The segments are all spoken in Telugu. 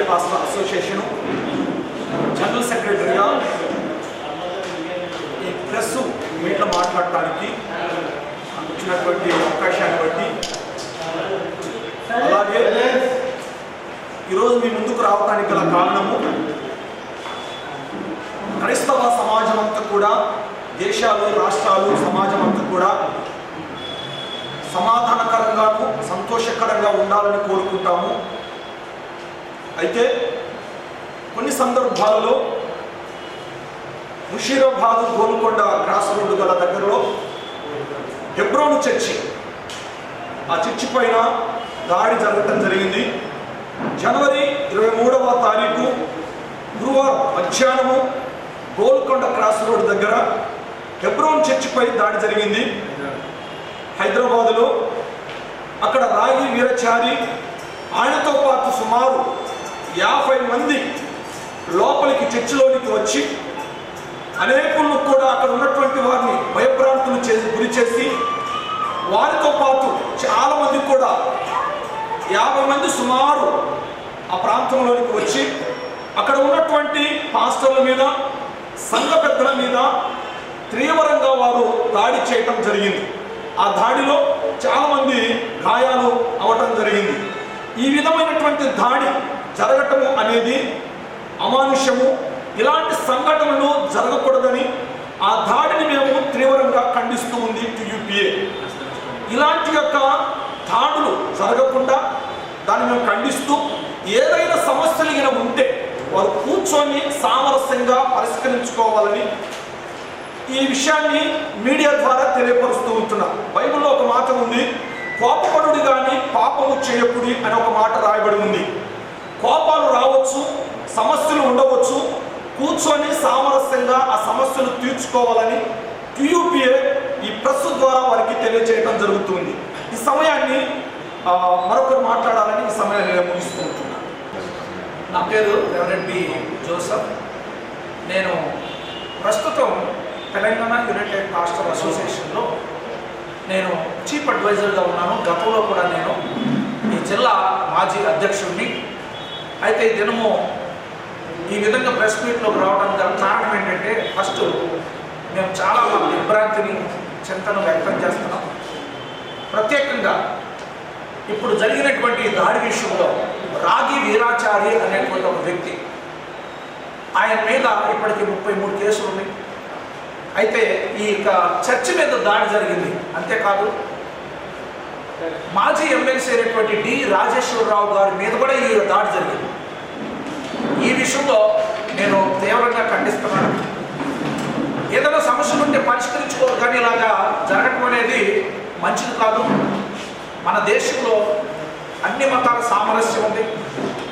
పాస్టర్ అసోసియేషను జనరల్ సెక్రటరీగా ఈ ప్రెస్ మీట్లో మాట్లాడటానికి వచ్చినటువంటి అవకాశాన్ని బట్టి, అలాగే ఈరోజు మీ ముందుకు రావడానికి గల కారణము క్రైస్తవ సమాజం అంతా కూడా, దేశాలు, రాష్ట్రాలు, సమాజం అంతా కూడా సమాధానకరంగాను సంతోషకరంగా ఉండాలని కోరుకుంటాము. అయితే కొన్ని సందర్భాలలో ముషీరాబాద్ గోల్కొండ క్రాస్ రోడ్డు గల దగ్గరలో హెబ్రోను చర్చి, ఆ చర్చి పైన దాడి జరగటం జరిగింది. జనవరి 23వ తారీఖు గురువారం మధ్యాహ్నము గోల్కొండ క్రాస్ రోడ్ దగ్గర హెబ్రోన్ చర్చిపై దాడి జరిగింది హైదరాబాదులో. అక్కడ రాగి వీరచారి ఆయనతో పాటు సుమారు 50 మంది లోపలికి చర్చిలోనికి వచ్చి అనేకులను కూడా అక్కడ ఉన్నటువంటి వారిని భయభ్రాంతులు గురి చేసి, వారితో పాటు చాలామంది కూడా 50 మంది సుమారు ఆ ప్రాంతంలోనికి వచ్చి అక్కడ ఉన్నటువంటి పాస్టర్ల మీద, సంఘ పెద్దల మీద తీవ్రంగా వారు దాడి చేయటం జరిగింది. ఆ దాడిలో చాలామంది గాయాలు అవటం జరిగింది. ఈ విధమైనటువంటి దాడి జరగటము అనేది అమానుష్యము. ఇలాంటి సంఘటనలు జరగకూడదని ఆ దాడిని మేము తీవ్రంగా ఖండిస్తూ ఉంది టీయూపీఏ. ఇలాంటి యొక్క దాడులు జరగకుండా దాన్ని మేము ఖండిస్తూ, ఏదైనా సమస్యలు ఇలా ఉంటే వారు కూర్చొని సామరస్యంగా పరిష్కరించుకోవాలని ఈ విషయాన్ని మీడియా ద్వారా తెలియపరుస్తూ ఉంటున్నాం. బైబిల్లో ఒక మాట ఉంది, కోపపడుడి కానీ పాపము చేయకుడి అని ఒక మాట రాయబడి ఉంది. కోపాలు రావచ్చు, సమస్యలు ఉండవచ్చు, కూర్చొని సామరస్యంగా ఆ సమస్యలు తీర్చుకోవాలని టీయూపీఏ ఈ ప్రెస్ ద్వారా వారికి తెలియజేయడం జరుగుతుంది. ఈ సమయాన్ని మరొకరు మాట్లాడాలని ఈ సమయాన్ని నేను ముగిస్తూ ఉంటున్నాను. నా పేరు రెవరెండ్ బి జోసఫ్. నేను ప్రస్తుతం తెలంగాణ యునైటెడ్ పాస్టర్ అసోసియేషన్లో నేను చీఫ్ అడ్వైజర్గా ఉన్నాను. గతంలో కూడా నేను ఈ జిల్లా మాజీ అధ్యక్షుడిని. అయితే ఈ దినము ఈ విధంగా ప్రెస్ మీట్లోకి రావడానికి గల కారణం ఏంటంటే, ఫస్ట్ మేము చాలా విభ్రాంతిని, చింతను వ్యక్తం చేస్తున్నాం. ప్రత్యేకంగా ఇప్పుడు జరిగినటువంటి దాడి విషయంలో రాగి వీరాచారి అనేటువంటి ఒక వ్యక్తి, ఆయన మీద ఇప్పటికి 33 కేసులు ఉన్నాయి. అయితే ఈ చర్చి మీద దాడి జరిగింది. అంతేకాదు మాజీ ఎమ్మెల్సీ అయినటువంటి డి రాజేశ్వరరావు గారి మీద కూడా ఈ దాడి జరిగింది. ఈ విషయంలో నేను తీవ్రంగా ఖండిస్తున్నాను. ఏదైనా సమస్యలు ఉంటే పరిష్కరించుకోవాలి, కానీ ఇలాగా జరగటం అనేది మంచిది కాదు. మన దేశంలో అన్ని మతాల సామరస్యం ఉంది,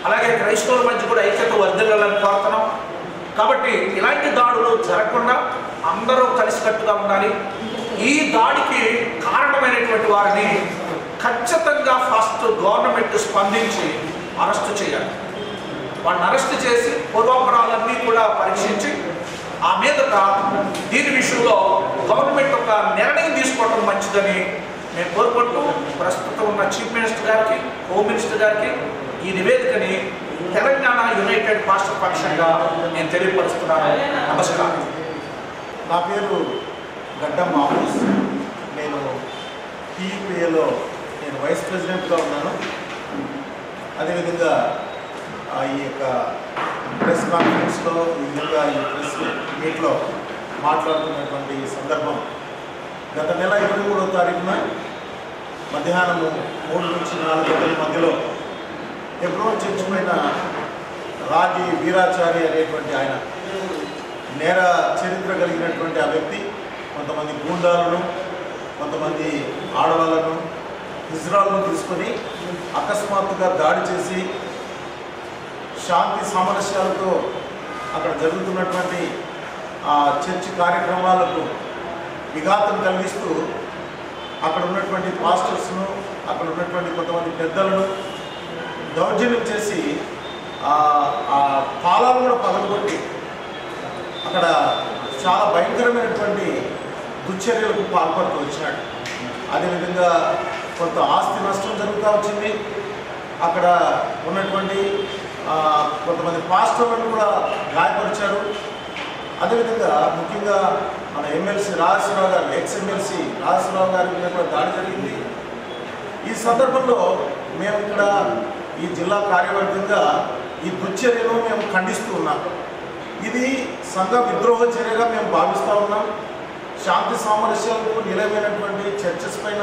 అలాగే క్రైస్తవుల మధ్య కూడా ఐక్యత వర్ధిల్లాలని కోరుతున్నాం. కాబట్టి ఇలాంటి దాడులు జరగకుండా అందరూ కలిసికట్టుగా ఉండాలి. ఈ దాడికి కారణమైనటువంటి వారిని ఖచ్చితంగా ఫస్ట్ గవర్నమెంట్ స్పందించి అరెస్టు చేయాలి. వాడిని అరెస్ట్ చేసి పూర్వాపరాలన్నీ కూడా పరీక్షించి ఆ మీదట దీని విషయంలో గవర్నమెంట్ ఒక నిర్ణయం తీసుకోవడం మంచిదని నేను కోరుకుంటూ, ప్రస్తుతం ఉన్న చీఫ్ మినిస్టర్ గారికి, హోమ్ మినిస్టర్ గారికి ఈ నివేదికని తెలంగాణ యునైటెడ్ పాస్టర్ పక్షంగా నేను తెలియపరుస్తున్నాను. నమస్కారం. నా పేరు గడ్డం మామూస్. నేను టీయూపీఏలో నేను వైస్ ప్రెసిడెంట్గా ఉన్నాను. అదేవిధంగా ఈ యొక్క ప్రెస్ కాన్ఫరెన్స్లో, ఈ విధంగా ఈ ప్రెస్ మీట్లో మాట్లాడుతున్నటువంటి సందర్భం, గత నెల 23వ తారీఖున మధ్యాహ్నం 3 నుంచి 4 గంటల మధ్యలో హెబ్రోన్ చర్చి పైన రాగి వీరాచారి అనేటువంటి ఆయన నేర చరిత్ర కలిగినటువంటి ఆ వ్యక్తి కొంతమంది గూండాలను, కొంతమంది ఆడవాళ్ళను, ఇజ్రాయల్ను తీసుకొని అకస్మాత్తుగా దాడి చేసి శాంతి సామరస్యాలతో అక్కడ జరుగుతున్నటువంటి ఆ చర్చి కార్యక్రమాలకు విఘాతం కలిగిస్తూ అక్కడ ఉన్నటువంటి పాస్టర్స్ను, అక్కడ ఉన్నటువంటి కొంతమంది పెద్దలను దౌర్జన్యం చేసి ఆ తాళాలు కూడా పగలగొట్టి అక్కడ చాలా భయంకరమైనటువంటి దుశ్చర్యలకు పాల్పడుతూ వచ్చినాడు. అదేవిధంగా కొంత ఆస్తి నష్టం జరుగుతూ వచ్చింది. అక్కడ ఉన్నటువంటి కొంతమంది పాస్టర్లను కూడా గాయపరిచారు. అదేవిధంగా ముఖ్యంగా మన ఎమ్మెల్సీ రాజేశ్వరరావు గారు, ఎక్స్ ఎమ్మెల్సీ రాజేశ్వరరావు గారి మీద కూడా దాడి జరిగింది. ఈ సందర్భంలో మేము ఇక్కడ ఈ జిల్లా కార్యవర్గంగా ఈ దుశ్చర్యను మేము ఖండిస్తూ ఉన్నాం. ఇది సంఘ విద్రోహ చర్యగా మేము భావిస్తూ ఉన్నాం. శాంతి సామరస్యాలకు నిలవైనటువంటి చర్చెస్ పైన,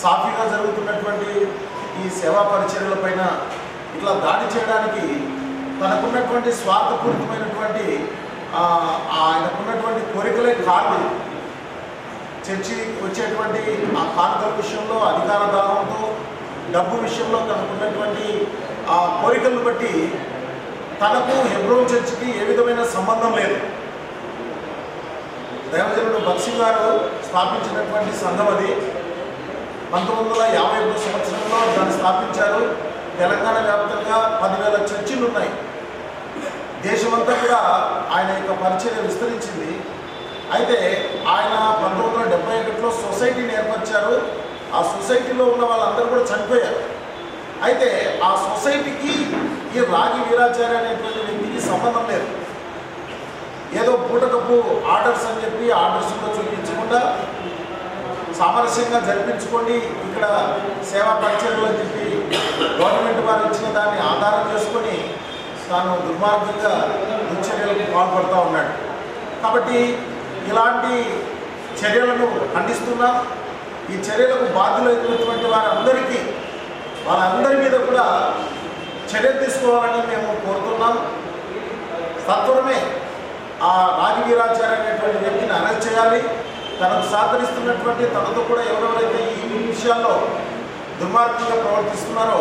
సాఫీగా జరుగుతున్నటువంటి ఈ సేవా పరిచర్యలపైన ఇట్లా దాడి చేయడానికి తనకున్నటువంటి స్వార్థపూరితమైనటువంటి ఆయనకున్నటువంటి కోరికలే కారణం. చర్చి వచ్చేటువంటి ఆ కానుకల విషయంలో, అధికార దాహంతో, డబ్బు విషయంలో తనకున్నటువంటి ఆ కోరికలను బట్టి తనకు హెబ్రోన్ చర్చికి ఏ విధమైన సంబంధం లేదు. దైవజనుడు బక్సీ గారు స్థాపించినటువంటి సంఘం అది. 1951 సంవత్సరంలో దాన్ని స్థాపించారు. తెలంగాణ వ్యాప్తంగా 10,000 చర్చిలు ఉన్నాయి. దేశమంతా కూడా ఆయన యొక్క పరిచర్య విస్తరించింది. అయితే ఆయన 1971లో సొసైటీని ఏర్పరిచారు. ఆ సొసైటీలో ఉన్న వాళ్ళందరూ కూడా చనిపోయారు. అయితే ఆ సొసైటీకి ఈ రాగి వీరాచార్య అనేటువంటి వ్యక్తికి సంబంధం లేదు. ఏదో పూటకపు ఆర్డర్స్ అని చెప్పి ఆర్డర్స్లో చూపించకుండా సామరస్యంగా జరిపించుకోండి, ఇక్కడ సేవా పరిచర్యలు అని చెప్పి గవర్నమెంట్ వారు ఇచ్చిన దాన్ని ఆధారం చేసుకొని తాను దుర్మార్గంగా దుశ్చర్యలకు పాల్పడుతూ ఉన్నాడు. కాబట్టి ఇలాంటి చర్యలను ఖండిస్తున్నాం. ఈ చర్యలకు బాధ్యులైనటువంటి వాళ్ళందరి మీద కూడా చర్యలు తీసుకోవాలని మేము కోరుతున్నాం. సత్వరమే ఆ రాగి వీరాచార్య అనేటువంటి వ్యక్తిని అరెస్ట్ చేయాలి. తనకు సహకరిస్తున్నటువంటి, తనతో కూడా ఎవరెవరైతే ఈ విషయాల్లో దుర్మార్గంగా ప్రవర్తిస్తున్నారో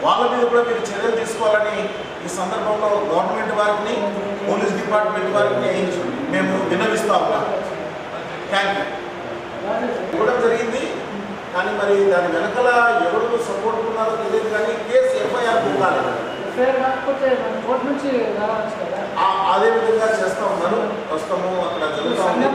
వాళ్ళ మీద కూడా మీరు చర్యలు తీసుకోవాలని ఈ సందర్భంలో గవర్నమెంట్ వారిని, పోలీస్ డిపార్ట్మెంట్ వారిని మేము విన్నవిస్తూ ఉన్నాం. Thank you. ఇవ్వడం జరిగింది, కానీ మరి దాని వెనకాల ఎవరు సపోర్ట్ ఉన్నారో తెలియదు. కానీ కేసు ఎఫ్ఐఆర్ ఉండాలి. అదే విధంగా చేస్తూ ఉన్నారు. ప్రస్తుతము అక్కడ జరుగుతూ ఉంది.